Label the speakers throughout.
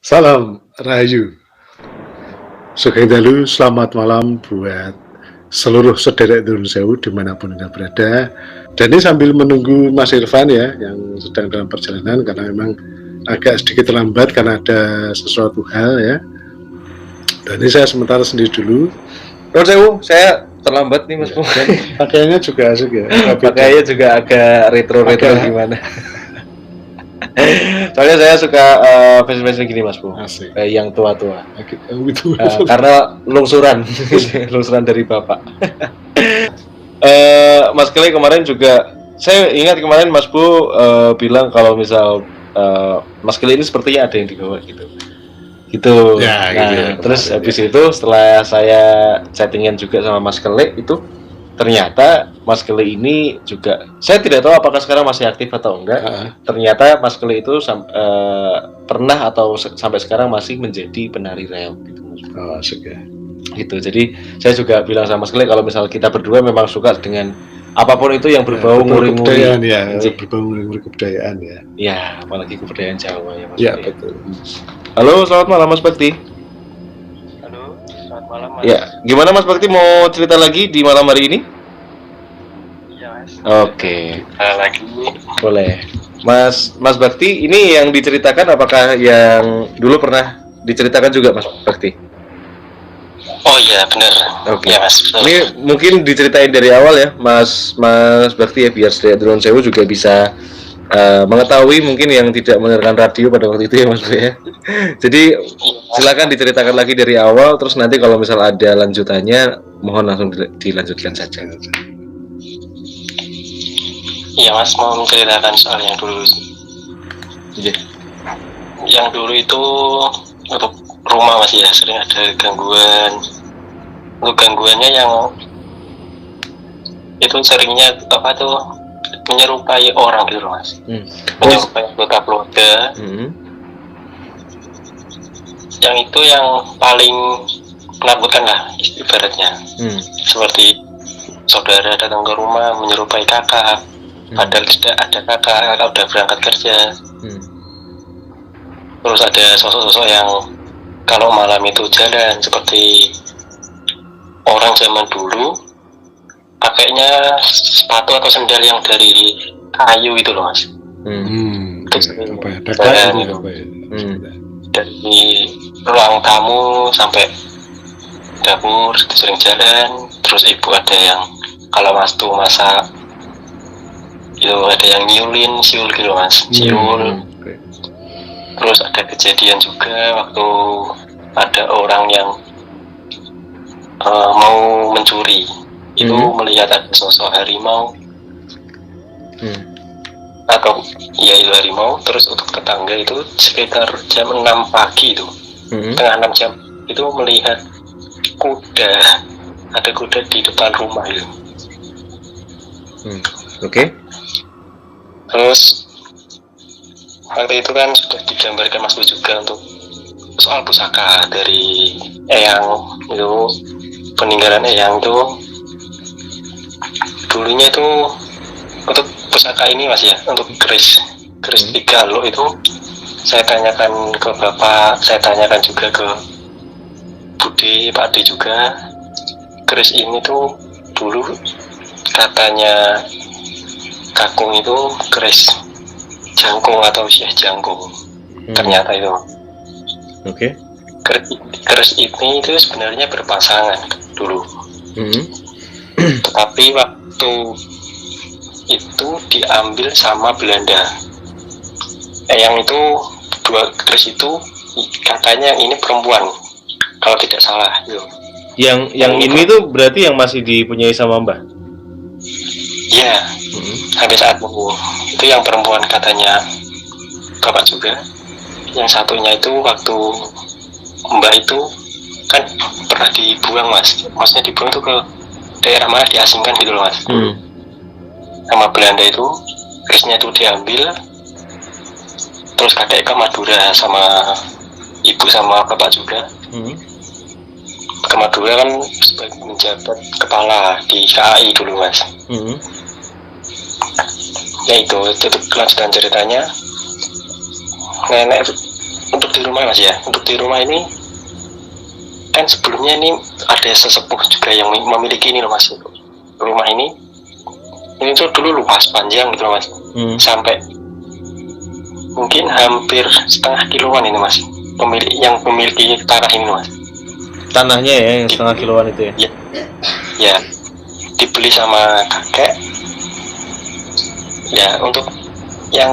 Speaker 1: Salam Rahayu. Sugeng dalu, selamat malam buat seluruh sederek Turun Sewu dimanapun Anda berada. Dan ini sambil menunggu Mas Irfan ya, yang sedang dalam perjalanan karena memang agak sedikit terlambat karena ada sesuatu hal ya. Dan ini saya sementara sendiri dulu.
Speaker 2: Turun Sewu, saya terlambat nih Mas Bu.
Speaker 1: Dan pakaiannya juga asik ya.
Speaker 2: Pakaiannya juga agak retro-retro gimana. Soalnya saya suka fashion gini Mas Bu.
Speaker 1: Asik.
Speaker 2: Kayak yang tua-tua.
Speaker 1: Gitu.
Speaker 2: Karena lungsuran dari Bapak. Mas Kelly kemarin juga, saya ingat kemarin Mas Bu bilang kalau misal Mas Kelly ini sepertinya ada yang dibawa gitu.
Speaker 1: Ya,
Speaker 2: nah,
Speaker 1: gitu.
Speaker 2: Terus habis itu setelah saya chattingan juga sama Mas Kelly itu, ternyata Mas Kelly ini juga, saya tidak tahu apakah sekarang masih aktif atau enggak. Ternyata Mas Kelly itu pernah atau sampai sekarang masih menjadi penari reog gitu Mas.
Speaker 1: Oh, asik ya.
Speaker 2: Gitu. Jadi saya juga bilang sama Mas Kelly kalau misal kita berdua memang suka dengan apapun itu yang berbau nguri-nguri
Speaker 1: ya, berbau nguri kebudayaan ya.
Speaker 2: Ya, apalagi kebudayaan Jawa ya Mas.
Speaker 1: Ya, betul.
Speaker 2: Halo, selamat malam Mas Bakti.
Speaker 3: Halo, selamat malam Mas.
Speaker 2: Ya, gimana Mas Bakti mau cerita lagi di malam hari ini?
Speaker 3: Iya Mas.
Speaker 2: Oke.
Speaker 3: Lagi.
Speaker 2: Boleh. Mas Bakti, ini yang diceritakan apakah yang dulu pernah diceritakan juga Mas Bakti?
Speaker 3: Oh iya benar.
Speaker 2: Oke.
Speaker 3: Ya Mas. Betul.
Speaker 2: Ini mungkin diceritain dari awal ya, Mas Bakti ya, biar Turun Sewu juga bisa mengetahui mungkin yang tidak mendengarkan radio pada waktu itu ya Mas ya. Jadi silakan diceritakan lagi dari awal, terus nanti kalau misal ada lanjutannya mohon langsung dilanjutkan saja.
Speaker 3: Iya Mas, mau menceritakan soal yang dulu.
Speaker 2: Iya.
Speaker 3: Yang dulu itu untuk rumah Mas ya, sering ada gangguan. Untuk gangguannya yang itu seringnya apa tuh menyerupai orang gitu loh Mas. Menyerupai anggota keluarga. Yang itu yang paling menakutkan lah ibaratnya. Seperti saudara datang ke rumah menyerupai kakak, padahal tidak ada kakak udah berangkat kerja. Terus ada sosok-sosok yang kalau malam itu jalan seperti orang zaman dulu, pakainya sepatu atau sendal yang dari kayu itu loh Mas. Dari ruang tamu sampai dapur sering jalan. Terus ibu ada yang kalau Mas tuh masak itu ada yang nyulin siul gitu Mas, siul. Terus ada kejadian juga waktu ada orang yang mau mencuri, itu melihat ada sosok harimau atau ya itu harimau. Terus untuk tetangga itu sekitar jam 6 pagi itu, tengah 6 jam itu melihat ada kuda di depan rumah itu.
Speaker 2: Oke.
Speaker 3: Terus waktu itu kan sudah digambarkan Mas Bu juga untuk soal pusaka dari Eyang itu, peninggalan Eyang itu dulunya itu untuk pusaka ini Mas ya, untuk keris 3 lo itu saya tanyakan ke Bapak, saya tanyakan juga ke Bude, Pak Ade juga. Keris ini tuh dulu katanya kakung itu keris jangkung atau usia jangkung. Ternyata itu.
Speaker 2: Oke.
Speaker 3: Keris ini itu sebenarnya berpasangan dulu. Tetapi waktu itu diambil sama Belanda. Yang itu dua keris itu katanya ini perempuan kalau tidak salah gitu.
Speaker 2: Yang ini tuh berarti yang masih dipunyai sama Mbah?
Speaker 3: Ya, sampai saat itu yang perempuan katanya Bapak juga. Yang satunya itu waktu Mbak itu kan pernah dibuang Mas, maksudnya dibuang itu ke daerah mana, diasingkan gitu loh Mas. Sama Belanda itu, kerisnya itu diambil, terus kadek ke Madura sama ibu sama bapak juga. Ke Madura kan sebagai menjabat kepala di KAI dulu Mas. Ya itu kelanjutan ceritanya. Nenek untuk di rumah mas ya, untuk di rumah ini kan sebelumnya ini ada sesepuh juga yang memiliki ini loh mas, rumah ini tuh dulu luas panjang gitu loh mas, sampai mungkin hampir setengah kiloan ini mas, yang memiliki tanah ini mas.
Speaker 2: Tanahnya ya yang setengah kiloan itu ya?
Speaker 3: Ya, dibeli sama kakek. Ya, untuk yang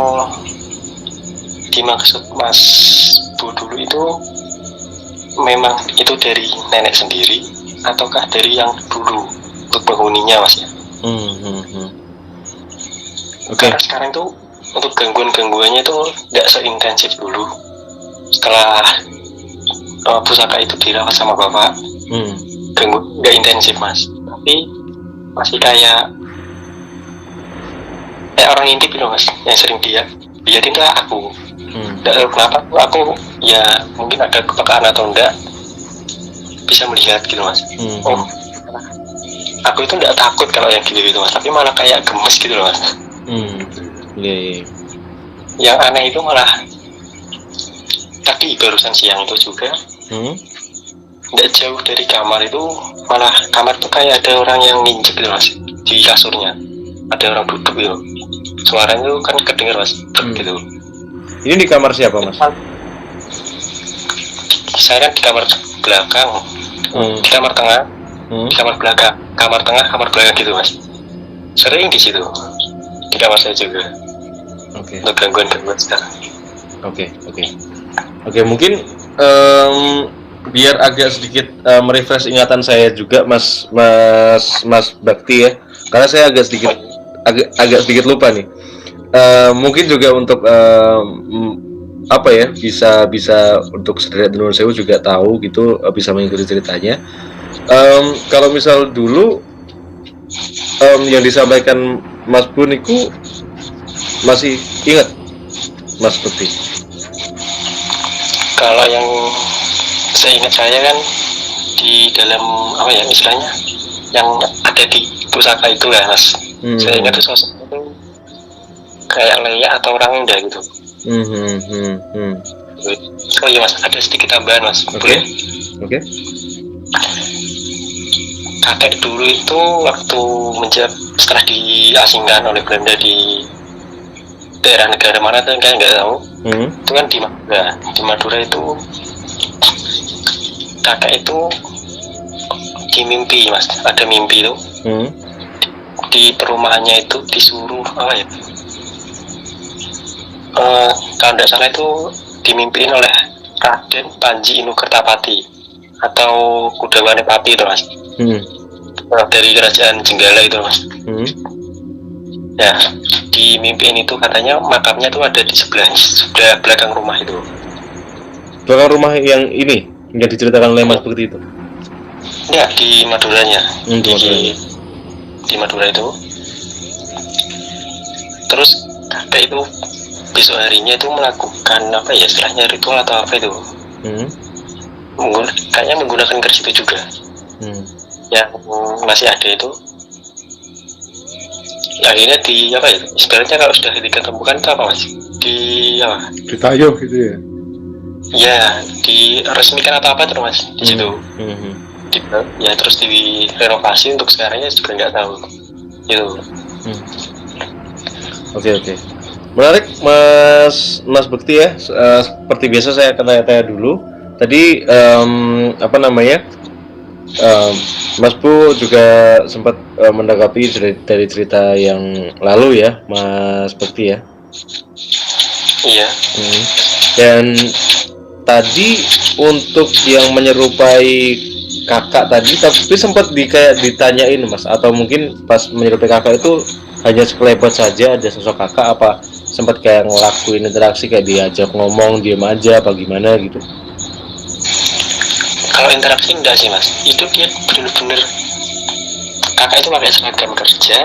Speaker 3: dimaksud Mas Bu dulu itu memang itu dari nenek sendiri ataukah dari yang dulu untuk penghuninya mas ya? Karena sekarang itu untuk gangguannya itu tidak seintensif dulu setelah pusaka itu dirawat sama bapak. Gangguan nggak intensif mas, tapi masih kayak orang intip loh mas, yang sering liatin tuh aku. Nggak tahu kenapa aku ya mungkin ada kepekaan atau enggak bisa melihat gitu mas. Oh, aku itu nggak takut kalau yang gitu mas, tapi malah kayak gemes gitu loh mas. Yang aneh itu malah tadi barusan siang itu juga nggak jauh dari kamar itu, malah kamar tuh kayak ada orang yang nginjek gitu mas di kasurnya, ada orang duduk gitu, suaranya tuh kan kedengar mas gitu.
Speaker 2: Ini di kamar siapa mas?
Speaker 3: Saya kan di kamar belakang, di kamar tengah, di kamar belakang, kamar tengah, kamar belakang gitu mas. Sering di situ, di kamar saya juga. Untuk gangguan sekarang. Oke, mungkin
Speaker 2: biar agak sedikit merefresh ingatan saya juga Mas Bakti ya, karena saya agak sedikit lupa nih. Mungkin juga untuk apa ya, bisa untuk Sederek Nuwun Sewu juga tahu gitu, bisa mengikuti ceritanya. Kalau misal dulu yang disampaikan Mas Bun itu masih ingat Mas Bakti?
Speaker 3: Kalau yang seingat saya kan di dalam apa ya istilahnya yang ada di pusaka itu ya mas, saya ingat itu sosok itu kayak layak atau orang indah gitu. Oh iya mas, ada sedikit tambahan mas. Boleh?
Speaker 2: Oke.
Speaker 3: Kakek dulu itu waktu setelah diasingkan oleh Belanda di daerah negara mana tuh kayak nggak tahu. Itu kan di Madura. Di Madura itu kakek itu dimimpi mas, ada mimpi itu di perumahannya itu disuruh apa ya? Kalau tidak salah itu dimimpiin oleh Raden Panji Inu Kertapati atau Kudawane Pati itu mas. Dari kerajaan Jenggala itu mas. Ya, di mimpiin itu katanya makamnya tuh ada di sebelah belakang rumah itu.
Speaker 2: Belakang rumah yang ini yang diceritakan oleh Mas Bakti itu?
Speaker 3: Ya, di Maduranya. Di Madura itu. Terus kakek itu besok harinya itu melakukan apa ya istilahnya ritual atau apa itu? Kayaknya menggunakan keris itu juga. Yang masih ada itu. Akhirnya di apa ya? Sebenarnya kalau sudah diketemukan itu apa mas?
Speaker 1: Ditayuh gitu ya?
Speaker 3: Ya, diresmikan atau apa terus mas di situ. Ya terus direnovasi untuk sekarangnya juga nggak tahu. Gitu.
Speaker 2: Oke. Menarik Mas Bakti ya. Seperti biasa saya akan tanya-tanya dulu. Tadi apa namanya? Mas Bu juga sempat menanggapi dari cerita yang lalu ya, Mas Bakti ya.
Speaker 3: Iya.
Speaker 2: Dan tadi untuk yang menyerupai kakak tadi, tapi sempat kayak ditanyain Mas, atau mungkin pas menyerupai kakak itu hanya sekelebat saja ada sosok kakak, apa sempat kayak ngelakuin interaksi kayak diajak ngomong diem aja apa gimana gitu?
Speaker 3: Kalau interaksi enggak sih mas, itu dia benar-benar kakak itu pakai seragam kerja,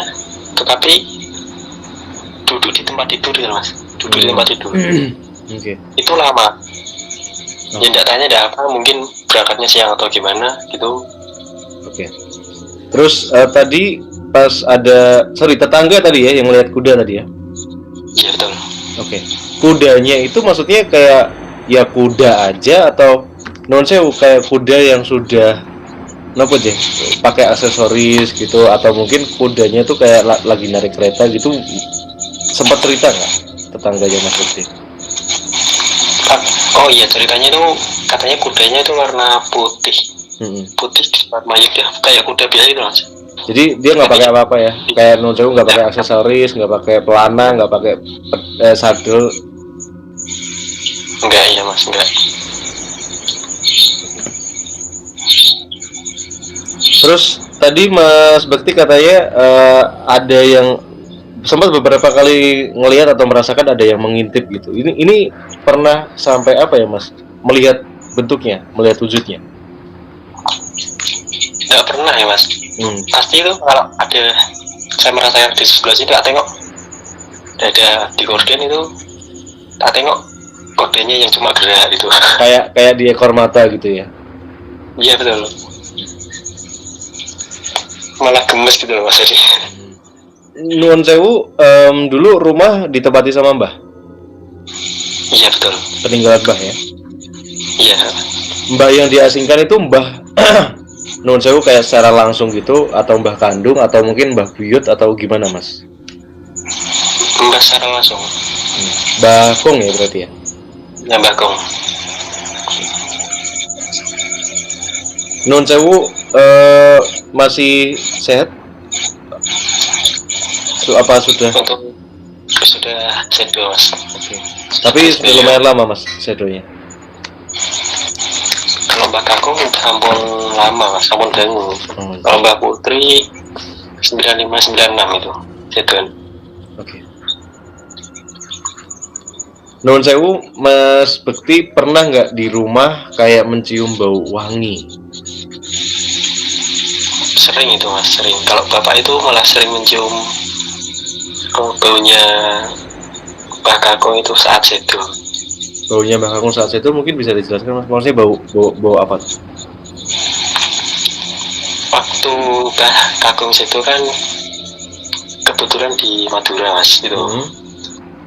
Speaker 3: tetapi duduk di tempat tidur gitu mas, duduk di tempat tidur. Itu lama. Ya enggak tanya ada apa, mungkin berangkatnya siang atau gimana gitu.
Speaker 2: Terus tadi pas ada tetangga tadi ya yang melihat kuda tadi ya?
Speaker 3: Iya betul.
Speaker 2: Kudanya itu maksudnya kayak ya kuda aja atau non sewu kayak kuda yang sudah nopo aja pakai aksesoris gitu, atau mungkin kudanya tuh kayak lagi narik kereta gitu, sempat cerita nggak tetangganya Mas Bekti?
Speaker 3: Oh iya, ceritanya itu katanya kudanya itu warna putih, putih warna ya kayak kuda biasa itu Mas.
Speaker 2: Jadi dia nggak pakai apa-apa ya, kayak non sewu nggak pakai aksesoris, nggak pakai pelana, nggak pakai sadel.
Speaker 3: Enggak, iya Mas, enggak.
Speaker 2: Terus tadi Mas Bekti katanya ada yang sempat beberapa kali ngelihat atau merasakan ada yang mengintip gitu. Ini pernah sampai apa ya Mas? Melihat bentuknya, melihat wujudnya?
Speaker 3: Enggak pernah ya Mas. Pasti itu kalau ada saya merasakan di sebelah sini, tak tengok ada di gorden itu, tak tengok gordennya yang cuma gerak itu.
Speaker 2: Kayak di ekor mata gitu ya?
Speaker 3: Iya betul. Malah gemes gitu loh Mas jadi.
Speaker 2: Nuwun sewu, dulu rumah ditempati sama Mbah?
Speaker 3: Iya betul.
Speaker 2: Peninggalan Mbah ya?
Speaker 3: Iya.
Speaker 2: Mbah yang diasingkan itu Mbah Nuwun sewu kayak secara langsung gitu, atau Mbah kandung, atau mungkin Mbah buyut, atau gimana Mas?
Speaker 3: Mbah secara langsung.
Speaker 2: Mbah Kong ya berarti ya?
Speaker 3: Ya Mbah Kong.
Speaker 2: Nuwun sewu, masih sehat? Apa sudah?
Speaker 3: Untuk sudah sedo Mas.
Speaker 2: Okay. Tapi sudah lumayan lama Mas sedonya.
Speaker 3: Kalau Mbak Kakung sampun lama Mas, sampun dangu. Kalau Mbak Putri 9596 itu sedon.
Speaker 2: Oke. Nuwun sewu, Mas Bekti pernah nggak di rumah kayak mencium bau wangi?
Speaker 3: Sering itu Mas, sering. Kalau Bapak itu malah sering mencium baunya Mbak Kakung itu saat sedo.
Speaker 2: Baunya Mbak Kakung saat itu mungkin bisa dijelaskan Mas? Maksudnya bau apa tuh?
Speaker 3: Waktu Mbak Kakung sedo kan kebetulan di Madura Mas gitu.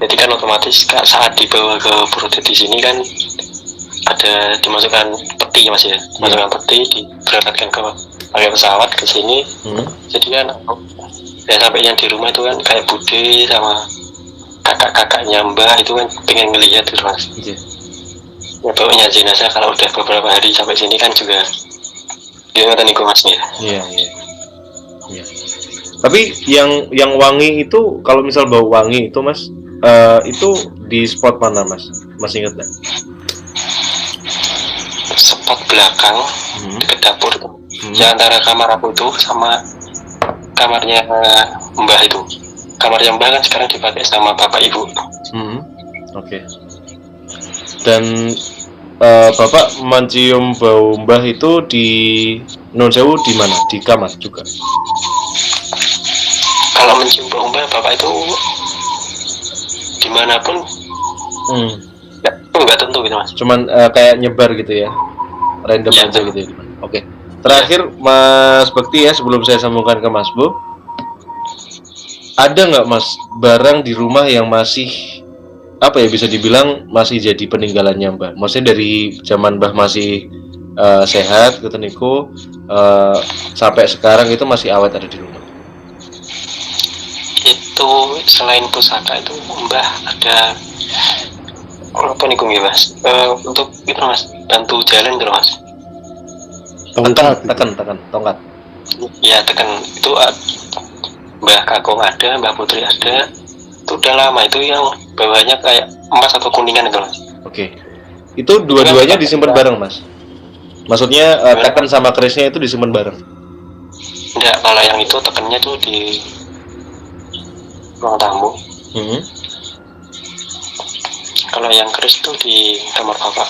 Speaker 3: Jadi kan otomatis saat dibawa ke Purwodadi di sini kan ada dimasukkan peti Mas ya, masukkan peti, diberangkatkan ke pakai pesawat ke sini. Jadi kan ya sampai yang di rumah itu kan kayak bude sama kakak-kakaknya Mbah itu kan pengen ngelihat gitu Mas. Ya baunya jenazah kalau udah beberapa hari sampai sini kan juga dia ngeliatin iku Mas ya.
Speaker 2: Iya. Tapi yang wangi itu, kalau misal bau wangi itu Mas, itu di spot mana Mas? Masih ingat nggak?
Speaker 3: Spot belakang dekat dapur itu. Ya antara kamar aku itu sama kamarnya Mbah itu. Kamarnya Mbah kan sekarang dipakai sama bapak ibu.
Speaker 2: Oke. Dan Bapak mencium bau Mbah itu di Nuwun sewu di mana? Di kamar juga?
Speaker 3: Kalau mencium bau Mbah, Bapak itu dimanapun nggak tentu gitu Mas.
Speaker 2: Cuman kayak nyebar gitu ya? Random
Speaker 3: ya,
Speaker 2: aja gitu ya? Oke. Terakhir Mas Bekti ya, sebelum saya sambungkan ke Mas Bu, ada nggak Mas barang di rumah yang masih apa ya, bisa dibilang masih jadi peninggalannya Mbah? Maksudnya dari zaman Mbah masih sehat gitu niku, sampai sekarang itu masih awet ada di rumah?
Speaker 3: Itu selain pusaka itu Mbah ada apa nih ya Mas? Untuk itu Mas, bantu jalan gitu Mas.
Speaker 2: Tekan tongkat.
Speaker 3: Ya tekan itu Mbah Kakung ada, Mbah Putri ada. Itu udah lama, itu yang bawahnya kayak emas atau kuningan itu Mas.
Speaker 2: Oke. Itu dua-duanya disimpan bareng Mas? Maksudnya tekan sama kerisnya itu disimpan bareng?
Speaker 3: Enggak, kalau yang itu tekannya tuh di ruang tamu. Kalau yang keris tuh di kamar Bapak.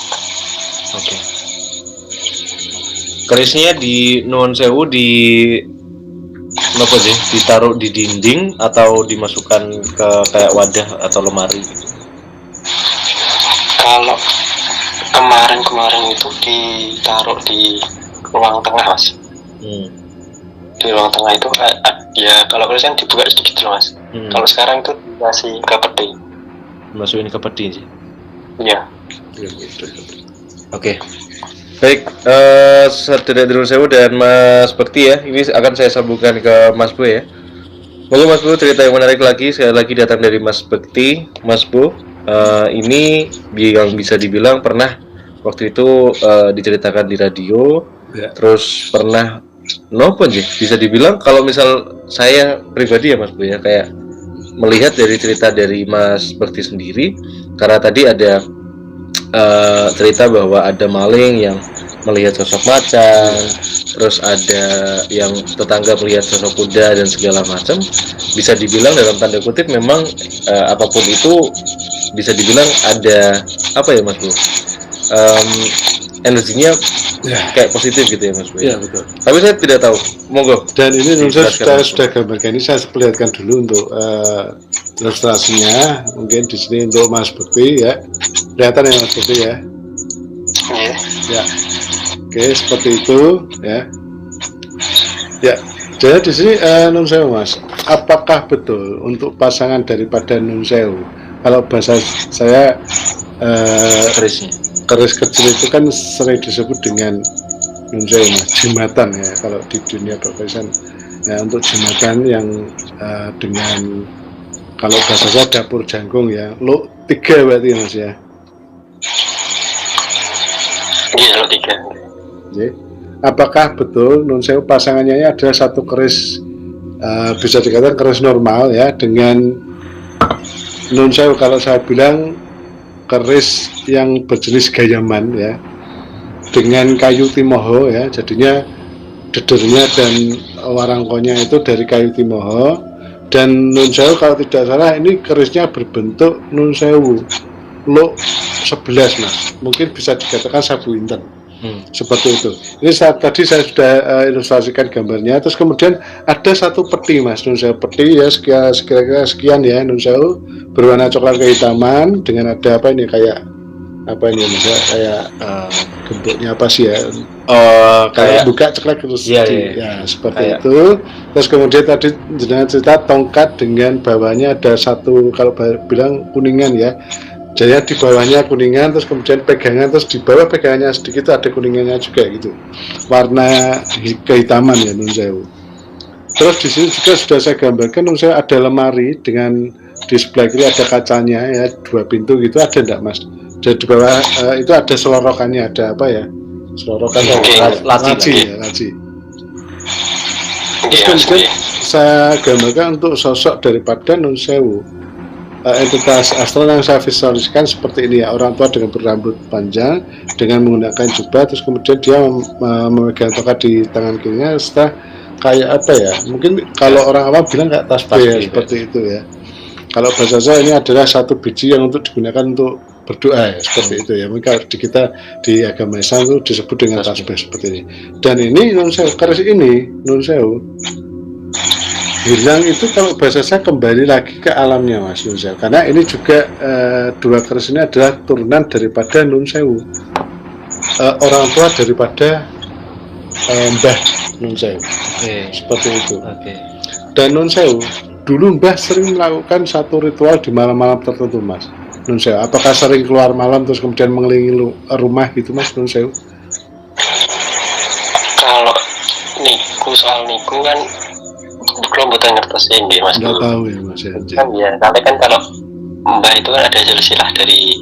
Speaker 2: Oke. Kerisnya di Nuwun sewu di apa sih? Ditaruh di dinding atau dimasukkan ke kayak wadah atau lemari gitu?
Speaker 3: Kalau kemarin itu ditaruh di ruang tengah Mas. Di ruang tengah itu ya kalau keris kan dibuka sedikit loh Mas. Kalau sekarang itu masih ke peti.
Speaker 2: Masukin ke peti sih?
Speaker 3: Iya.
Speaker 2: Oke. Baik, Saudara Drun Sewu dan Mas Bekti ya. Ini akan saya sambungkan ke Mas Bu ya. Monggo Mas Bu, cerita yang menarik lagi sekali lagi datang dari Mas Bekti. Mas Bu, ini yang bisa dibilang pernah waktu itu diceritakan di radio,
Speaker 1: Ya.
Speaker 2: terus pernah nopo sih bisa dibilang kalau misal saya pribadi ya Mas Bu ya, kayak melihat dari cerita dari Mas Bekti sendiri, karena tadi ada cerita bahwa ada maling yang melihat sosok macan, terus ada yang tetangga melihat sosok kuda dan segala macam. Bisa dibilang dalam tanda kutip memang apapun itu bisa dibilang ada apa ya Mas Bu, energinya kayak positif gitu ya Mas Bu.
Speaker 1: Iya, betul.
Speaker 2: Tapi saya tidak tahu, monggo.
Speaker 1: Dan ini
Speaker 2: Dijelaskan, Mas Bu.
Speaker 1: sudah gambarkan, ini saya perlihatkan dulu untuk ilustrasinya. Mungkin di sini untuk Mas Bekti ya, kelihatan ya Mas Bekti ya.
Speaker 3: Iya.
Speaker 1: Ya, oke seperti itu ya. Ya, jadi di sini Nun Sewu Mas, apakah betul untuk pasangan daripada Nun Sewu? Kalau bahasa saya
Speaker 2: Kerisnya.
Speaker 1: keris kecil itu kan sering disebut dengan Nun Sewu Mas, jimatan ya kalau di dunia perkerisan. Ya, untuk jimatan yang dengan kalau bahasa saya dapur jangkung ya, lo 3 berarti ya Mas ya.
Speaker 3: Iya, lo 3.
Speaker 1: Oke. Apakah betul Nun Sewu pasangannya ini adalah satu keris bisa dikatakan keris normal ya, dengan Nun Sewu kalau saya bilang keris yang berjenis gayaman ya, dengan kayu timoho ya, jadinya dedernya dan warangkonya itu dari kayu timoho. Dan Nun Sewu kalau tidak salah ini kerisnya berbentuk Nun Sewu lo 11 Mas, mungkin bisa dikatakan sabu inten. Seperti itu. Ini tadi saya sudah ilustrasikan gambarnya. Terus kemudian ada satu peti Mas, Nun Sewu peti ya, sekian ya Nun Sewu, berwarna coklat kehitaman dengan ada apa ini kayak apa ini Mas ya, kayak bentuknya apa sih ya? Kayak buka ceklek terus
Speaker 2: ya
Speaker 1: seperti
Speaker 2: kayak
Speaker 1: itu. Terus kemudian tadi jenengan cerita tongkat dengan bawahnya ada satu, kalau bilang kuningan ya. Jadi di bawahnya kuningan, terus kemudian pegangan, terus di bawah pegangannya sedikit ada kuningannya juga gitu. Warna kehitaman ya Nun Sewu. Terus di sini juga sudah saya gambarkan Nun Sewu ada lemari dengan di sebelah kiri ada kacanya ya, 2 pintu gitu, ada enggak Mas? Jadi di bawah itu ada selorokannya, ada apa ya? Selorokan laci. Terus kemudian saya gambarkan untuk sosok daripada Nun Sewu. Entitas astral yang saya visualiskan seperti ini ya, orang tua dengan berambut panjang dengan menggunakan jubah, terus kemudian dia memegang tongkat di tangan kirinya, setelah kayak apa ya, mungkin kalau orang awam bilang kayak tasbih ya, seperti itu ya. Kalau bahasa saya ini adalah satu biji yang untuk digunakan untuk berdoa ya, seperti itu ya. Mungkin kalau di kita di agama Islam itu disebut dengan tasbih seperti ini. Dan ini Nun Sewu, keris ini Nun Sewu hilang itu kalau bahasa saya kembali lagi ke alamnya Mas Nun Sewu, karena ini juga 2 keris ini adalah turunan daripada Nun Sewu, orang tua daripada Mbah Nun Sewu. Seperti itu. Dan Nun Sewu dulu Mbah sering melakukan satu ritual di malam-malam tertentu Mas Nun Sewu. Apakah sering keluar malam terus kemudian mengelilingi rumah gitu Mas Nun Sewu?
Speaker 3: Kalau niku soal niku kan belum betul ngertos ini Mas.
Speaker 1: Nggak tahu ya Mas ya.
Speaker 3: Kan ya, tapi kan kalau Mbah itu kan ada silsilah dari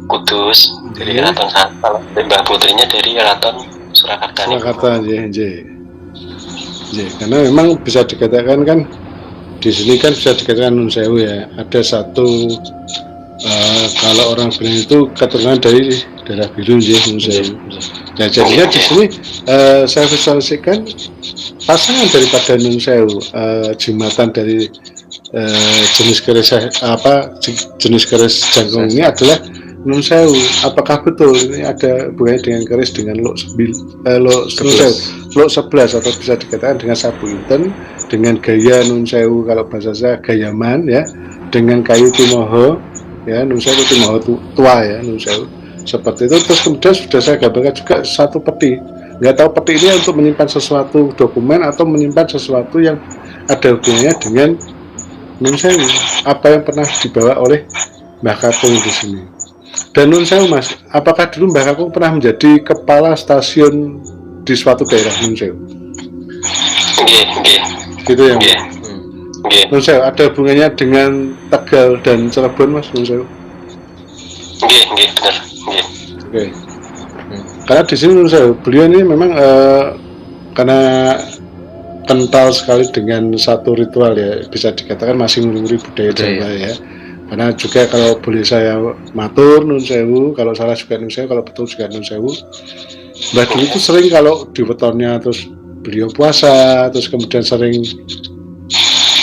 Speaker 3: Kudus, dari Keraton Santa, Mbah putrinya dari Keraton Surakarta.
Speaker 1: Surakarta ya. Karena memang bisa dikatakan kan di sini kan bisa dikatakan Nun Sewu ya, ada satu kalau orang bilang itu keturunan dari darah biru ya Nun Sewu. Nah jadinya di sini saya visualisasikan pasangan daripada Nun Sewu, jimatan dari jenis keris jangkung ini adalah Nun Sewu. Apakah betul ini ada hubungannya dengan keris dengan lok 11 atau bisa dikatakan dengan sabu inten, dengan gaya Nun Sewu kalau bahasa saya gayaman ya, dengan kayu timoho ya, Nun Sewu timoho tua ya Nun Sewu. Seperti itu. Terus kemudian sudah saya gambarkan juga satu peti. Nggak tahu peti ini untuk menyimpan sesuatu dokumen atau menyimpan sesuatu yang ada hubungannya dengan Nun Sewu, apa yang pernah dibawa oleh Mbah Kakung di sini. Dan nun sewu Mas, apakah dulu Mbah Kakung pernah menjadi kepala stasiun di suatu daerah nun sewu?
Speaker 3: Nggih, nggih.
Speaker 1: Gitu ya.
Speaker 3: Nggih. Nggih.
Speaker 1: Nun sewu ada hubungannya dengan Tegal dan Cirebon Mas nun sewu?
Speaker 3: Nggih, nggih, bener. Nggih.
Speaker 1: Oke. Karena di sini nun sewu beliau ini memang karena kental sekali dengan satu ritual ya, bisa dikatakan masih melumuri budaya Jawa ya. Karena juga kalau boleh saya matur nun sewu, kalau salah juga nun sewu, kalau betul juga nun sewu. Mbah dulu itu sering kalau di wetonnya terus beliau puasa, terus kemudian sering,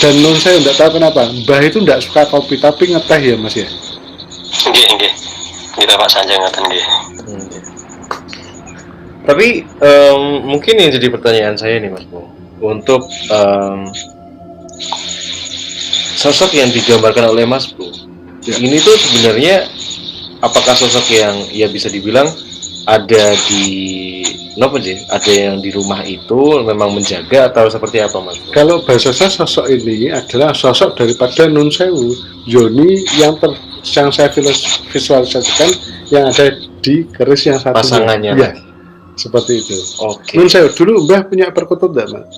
Speaker 1: dan nun sewu enggak tahu kenapa Mbah itu enggak suka kopi tapi ngeteh ya Mas ya.
Speaker 3: Nggih, nggih. Kita Pak Sanjang ngaten nggih.
Speaker 2: Tapi mungkin yang jadi pertanyaan saya nih Mas Bo, untuk sosok yang digambarkan oleh Mas Bro, ini tuh sebenarnya apakah sosok yang ya bisa dibilang ada di ada yang di rumah itu memang menjaga atau seperti apa Mas Bro?
Speaker 1: Kalau bahasa saya sosok ini adalah sosok daripada nun sewu Yoni yang saya visualisasikan yang ada di keris yang satu
Speaker 2: Pasangannya.
Speaker 1: Ya, seperti itu.
Speaker 2: Oke.
Speaker 1: Nun sewu dulu Mbah punya perkutut enggak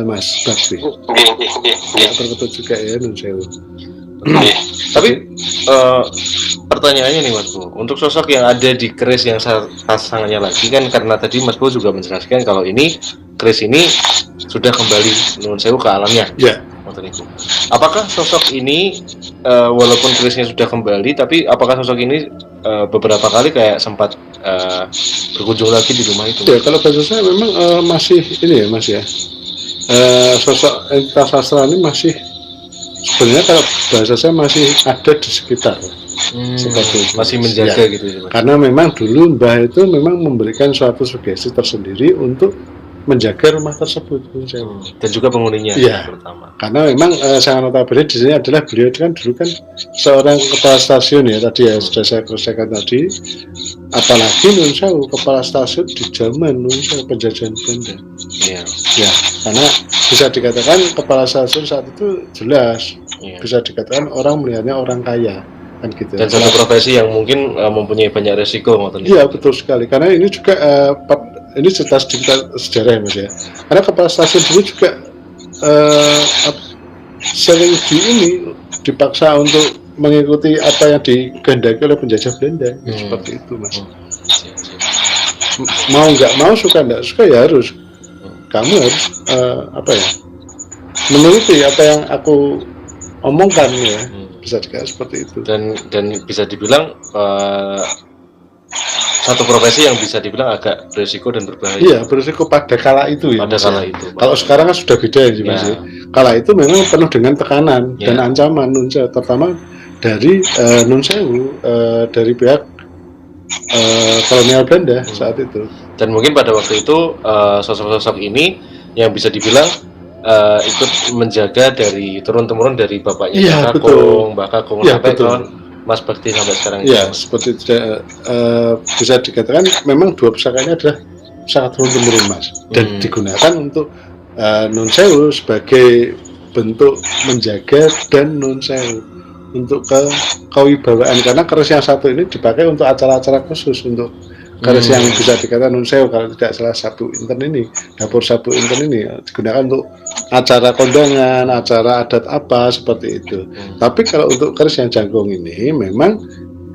Speaker 1: Mas Bakti?
Speaker 3: Nggih, nggih, nggih.
Speaker 1: Ya, perkutut juga ya nun sewu.
Speaker 3: Nggih.
Speaker 2: Tapi pertanyaannya nih Mas Bro, untuk sosok yang ada di keris yang pasangannya lagi kan, karena tadi Mas Bro juga menjelaskan kalau ini keris ini sudah kembali nun sewu ke alamnya.
Speaker 1: Ya.
Speaker 2: Apakah sosok ini walaupun kerisnya sudah kembali, tapi apakah sosok ini beberapa kali kayak sempat berkunjung lagi di rumah itu?
Speaker 1: Ya, kalau bahasa saya memang masih ini ya Mas ya. Sosok entitas sastra ini masih sebenarnya kalau bahasa saya masih ada di sekitar seperti itu.
Speaker 2: Masih menjaga gitu ya Mas?
Speaker 1: Karena memang dulu Mbah itu memang memberikan suatu sugesti tersendiri untuk menjaga rumah tersebut
Speaker 2: dan juga penghuninya
Speaker 1: ya,
Speaker 2: terutama.
Speaker 1: Karena memang sangat notabene di sini adalah beliau kan dulu kan seorang kepala stasiun ya tadi ya sudah saya kerjakan tadi, apalagi nun sewu kepala stasiun di zaman nun sewu penjajahan Belanda.
Speaker 2: Iya.
Speaker 1: Ya, karena bisa dikatakan kepala stasiun saat itu jelas bisa dikatakan orang melihatnya orang kaya kan gitu.
Speaker 2: Dan satu profesi yang mungkin mempunyai banyak resiko.
Speaker 1: Iya betul sekali. Karena ini juga ini cerita sejarah ya Mas ya. Karena kepala stasiun dulu juga sering dipaksa untuk mengikuti apa yang dikehendaki oleh penjajah Belanda seperti itu Mas. Mau nggak mau, suka nggak suka ya harus kamu harus menuruti apa yang aku omongkan ya. Bisa dikatakan seperti itu.
Speaker 2: Dan bisa dibilang satu profesi yang bisa dibilang agak berisiko dan berbahaya.
Speaker 1: Iya, berisiko pada kala itu ya.
Speaker 2: Pada kala itu.
Speaker 1: Kalau sekarang kan sudah beda ya Mas. Kala itu memang penuh dengan tekanan dan ancaman nun sewu, terutama dari nun sewu dari pihak kolonial Belanda saat itu.
Speaker 2: Dan mungkin pada waktu itu sosok-sosok ini yang bisa dibilang ikut menjaga dari turun-temurun dari bapaknya Mbah Kakung sampai ke Mas Bakti sampai sekarang.
Speaker 1: Iya, seperti itu bisa dikatakan memang dua pusaka ini adalah sangat turun-temurun Mas dan digunakan untuk nun sewu sebagai bentuk menjaga dan nun sewu untuk kewibawaan, karena keris yang satu ini dipakai untuk acara-acara khusus, untuk keris yang bisa dikatakan nun sewu kalau tidak salah Sabu Inten ini, dapur Sabu Inten ini digunakan untuk acara kondangan, acara adat apa seperti itu. Tapi kalau untuk keris yang jangkung ini memang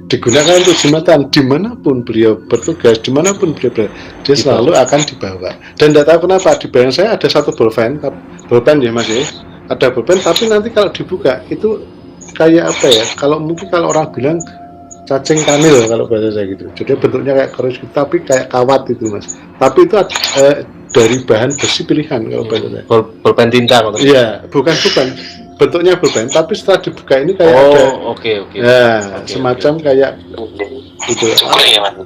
Speaker 1: digunakan untuk jumatan, dimanapun beliau bertugas, dimanapun beliau berada, dia selalu akan dibawa. Dan tidak tahu kenapa di belakang saya ada satu bolpen ya Mas ya, ada bolpen, tapi nanti kalau dibuka itu kayak apa ya? Kalau mungkin kalau orang bilang cacing kanil kalau bahasa saya gitu. Jadi bentuknya kayak keris gitu, tapi kayak kawat itu Mas. Tapi itu dari bahan besi pilihan kalau bahasa saya.
Speaker 2: Bolpen tinta atau?
Speaker 1: Iya, bukan. Bentuknya bolpen, tapi setelah dibuka ini kayak ada.
Speaker 2: Oke.
Speaker 1: Ya, semacam kayak itu.
Speaker 3: Cukre ya Mas.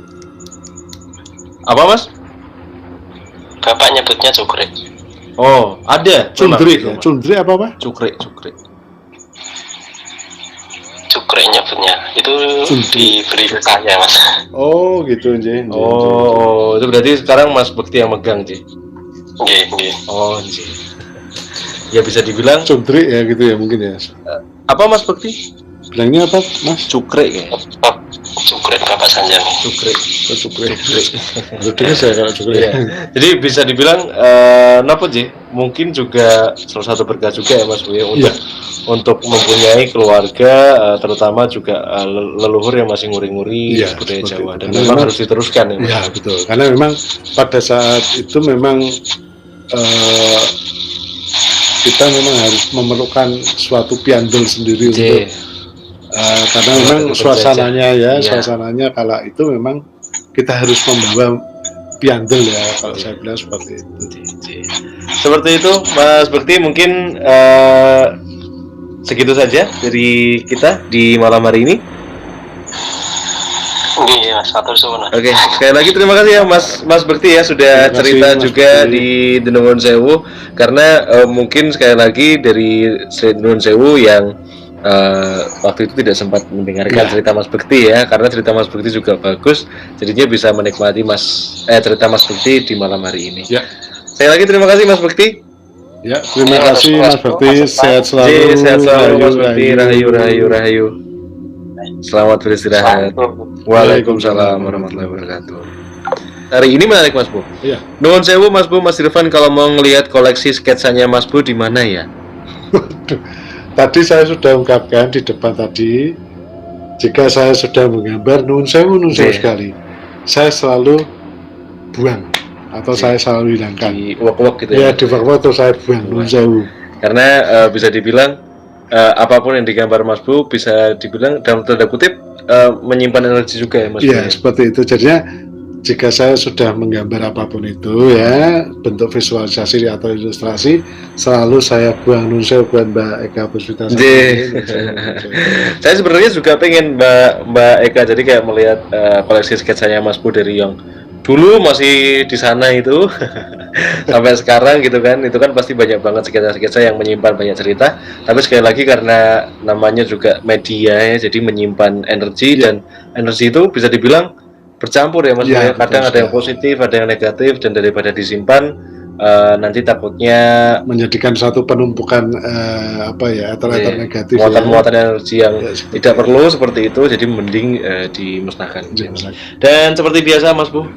Speaker 2: Apa Mas?
Speaker 3: Bapak nyebutnya cukre.
Speaker 2: Oh, ada.
Speaker 1: Cundri apa?
Speaker 2: Cukre.
Speaker 3: Cukre nyebutnya. Itu diberi ke saya Mas.
Speaker 1: Oh, gitu Nji.
Speaker 2: Oh, itu berarti sekarang Mas Bakti yang megang Nji.
Speaker 3: Nggih.
Speaker 2: Oh, Nji. Ya bisa dibilang
Speaker 1: Cundri ya gitu ya mungkin ya.
Speaker 2: Apa Mas Bakti?
Speaker 1: Bilangnya apa Mas?
Speaker 2: Cukre ya.
Speaker 3: Cukret Bapak Sanjami.
Speaker 2: Cukrik.
Speaker 1: Baru dengar saya kalau juga
Speaker 2: Iya. Jadi bisa dibilang napa sih? Mungkin juga salah satu berkah juga ya Mas Bu ya untuk mempunyai keluarga terutama juga leluhur yang masih nguri-nguri
Speaker 1: Iya,
Speaker 2: budaya
Speaker 1: seperti
Speaker 2: Jawa
Speaker 1: itu.
Speaker 2: dan
Speaker 1: Karena
Speaker 2: memang
Speaker 1: memang-
Speaker 2: harus diteruskan ya Mas.
Speaker 1: Ya betul, karena memang pada saat itu memang kita memang harus memerlukan suatu piandel sendiri
Speaker 2: Oke.
Speaker 1: untuk karena memang
Speaker 2: Untuk
Speaker 1: suasananya ya,
Speaker 2: Iya.
Speaker 1: suasananya kala itu memang kita harus membawa piandel ya, kalau saya bilang seperti itu.
Speaker 2: Seperti itu Mas Bekti, mungkin segitu saja dari kita di malam hari ini.
Speaker 3: Iya, satu suwun.
Speaker 2: Oke, sekali lagi terima kasih ya Mas Bekti ya sudah
Speaker 1: Terima kasih,
Speaker 2: cerita
Speaker 1: Mas
Speaker 2: juga
Speaker 1: Bekti.
Speaker 2: di Denungan Sewu, karena mungkin sekali lagi dari Denungan Sewu yang waktu itu tidak sempat mendengarkan
Speaker 1: Ya.
Speaker 2: cerita Mas Bekti ya, karena cerita Mas Bekti juga bagus, jadinya bisa menikmati cerita Mas Bekti di malam hari ini.
Speaker 1: Ya,
Speaker 2: Sekali lagi terima kasih Mas Bekti.
Speaker 1: ya terima kasih Mas Bekti, sehat selalu,
Speaker 2: Sehat selalu Mas
Speaker 1: rahayu,
Speaker 2: Bekti, rahayu rahayu rahayu. Selamat beristirahat. Waalaikumsalam warahmatullahi wabarakatuh. Hari ini menarik Mas Bu.
Speaker 1: Iya.
Speaker 2: Nuhun sewu Mas Bu, Mas Irfan kalau mau ngelihat koleksi sketsanya Mas Bu di mana ya?
Speaker 1: Tadi saya sudah ungkapkan di depan tadi, jika saya sudah menggambar nun sewu
Speaker 2: Iya.
Speaker 1: sekali, saya selalu buang atau saya selalu hilangkan.
Speaker 2: Di uak-uak gitu
Speaker 1: Ya
Speaker 2: ya.
Speaker 1: di waktu saya buang nun sewu.
Speaker 2: Karena bisa dibilang apapun yang digambar Mas Bu bisa dibilang dalam tanda kutip menyimpan energi juga ya Mas Bu.
Speaker 1: Iya seperti itu. Jadinya jika saya sudah menggambar apapun itu ya, bentuk visualisasi atau ilustrasi, selalu saya buang nun sewu buat Mbak Eka Puspita.
Speaker 2: Saya sebenarnya juga pengen Mbak Eka jadi kayak melihat koleksi sketsanya Mas Bu dari yang dulu masih di sana itu sampai sekarang gitu kan, itu kan pasti banyak banget sketsa-sketsa yang menyimpan banyak cerita, tapi sekali lagi karena namanya juga media ya, jadi menyimpan energi dan energi itu bisa dibilang bercampur ya Mas Bu
Speaker 1: Ya,
Speaker 2: ya. Kadang
Speaker 1: betul
Speaker 2: ada yang
Speaker 1: sekali.
Speaker 2: positif, ada yang negatif, dan daripada disimpan nanti takutnya
Speaker 1: Menjadikan satu penumpukan eter-eter negatif.
Speaker 2: muatan-muatan energi yang
Speaker 1: Ya, seperti
Speaker 2: tidak perlu seperti itu, jadi mending dimusnahkan.
Speaker 1: Ya.
Speaker 2: Dan seperti biasa Mas Bu,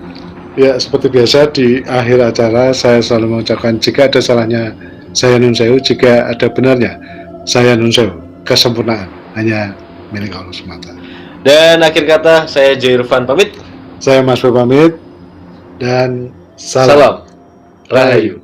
Speaker 1: Ya, seperti biasa di akhir acara saya selalu mengucapkan jika ada salahnya saya nun sewu, jika ada benarnya saya nun sewu. Kesempurnaan hanya milik Allah semata.
Speaker 2: dan akhir kata saya Joy Irfan pamit.
Speaker 1: Saya Mas Boy pamit dan
Speaker 2: Salam Rahayu.